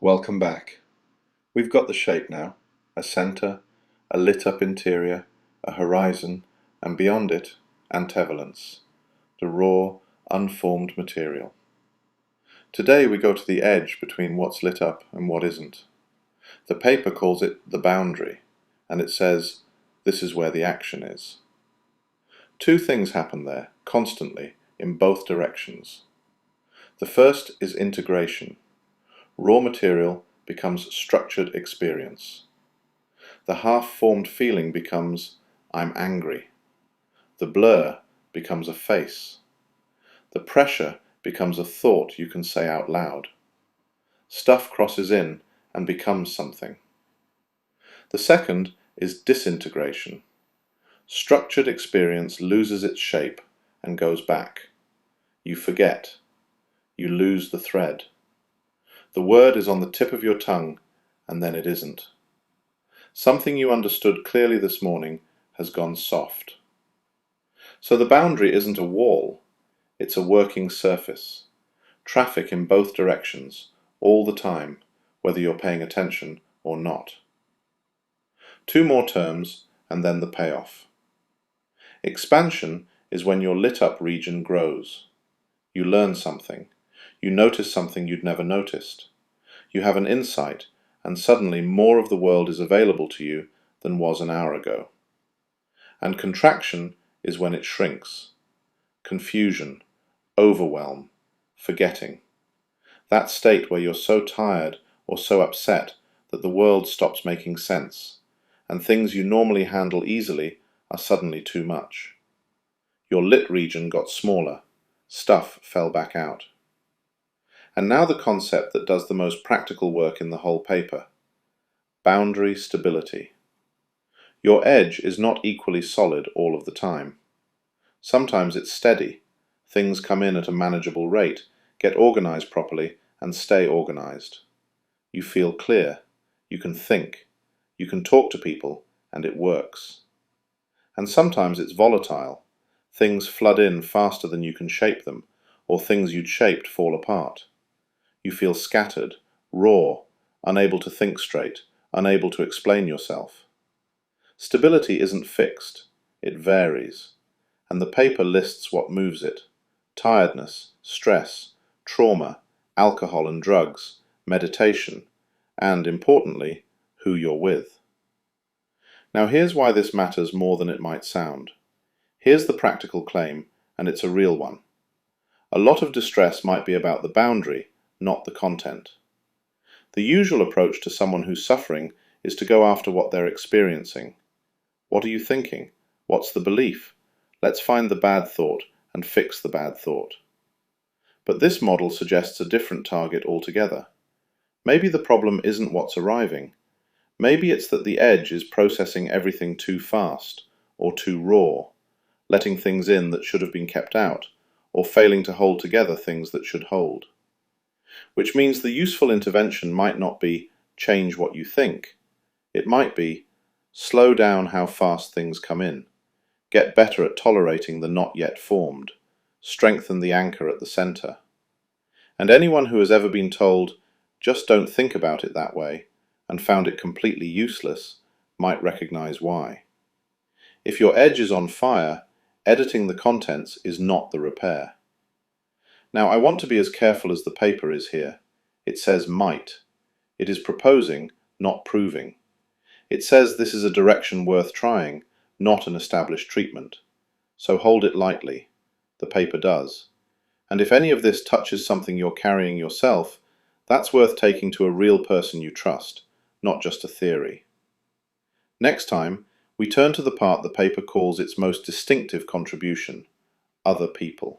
Welcome back. We've got the shape now, a centre, a lit up interior, a horizon, and beyond it, antevalence, the raw, unformed material. Today we go to the edge between what's lit up and what isn't. The paper calls it the boundary, and it says, this is where the action is. Two things happen there, constantly, in both directions. The first is integration. Raw material becomes structured experience. The half-formed feeling becomes, I'm angry. The blur becomes a face. The pressure becomes a thought you can say out loud. Stuff crosses in and becomes something. The second is disintegration. Structured experience loses its shape and goes back. You forget. You lose the thread. The word is on the tip of your tongue, and then it isn't. Something you understood clearly this morning has gone soft. So the boundary isn't a wall, it's a working surface. Traffic in both directions, all the time, whether you're paying attention or not. Two more terms, and then the payoff. Expansion is when your lit up region grows. You learn something. You notice something you'd never noticed. You have an insight, and suddenly more of the world is available to you than was an hour ago. And contraction is when it shrinks. Confusion, overwhelm, forgetting. That state where you're so tired or so upset that the world stops making sense, and things you normally handle easily are suddenly too much. Your lit region got smaller, stuff fell back out. And now the concept that does the most practical work in the whole paper. Boundary stability. Your edge is not equally solid all of the time. Sometimes it's steady. Things come in at a manageable rate, get organized properly, and stay organized. You feel clear. You can think. You can talk to people, and it works. And sometimes it's volatile. Things flood in faster than you can shape them, or things you'd shaped fall apart. You feel scattered, raw, unable to think straight, unable to explain yourself. Stability isn't fixed, it varies, and the paper lists what moves it: tiredness, stress, trauma, alcohol and drugs, meditation, and, importantly, who you're with. Now here's why this matters more than it might sound. Here's the practical claim, and it's a real one. A lot of distress might be about the boundary, not the content. The usual approach to someone who's suffering is to go after what they're experiencing. What are you thinking? What's the belief? Let's find the bad thought and fix the bad thought. But this model suggests a different target altogether. Maybe the problem isn't what's arriving. Maybe it's that the edge is processing everything too fast or too raw, letting things in that should have been kept out, or failing to hold together things that should hold. Which means the useful intervention might not be change what you think. It might be slow down how fast things come in, get better at tolerating the not yet formed, strengthen the anchor at the center. And anyone who has ever been told, just don't think about it that way, and found it completely useless, might recognize why. If your edge is on fire, editing the contents is not the repair. Now I want to be as careful as the paper is here. It says might. It is proposing, not proving. It says this is a direction worth trying, not an established treatment. So hold it lightly. The paper does. And if any of this touches something you're carrying yourself, that's worth taking to a real person you trust, not just a theory. Next time, we turn to the part the paper calls its most distinctive contribution: other people.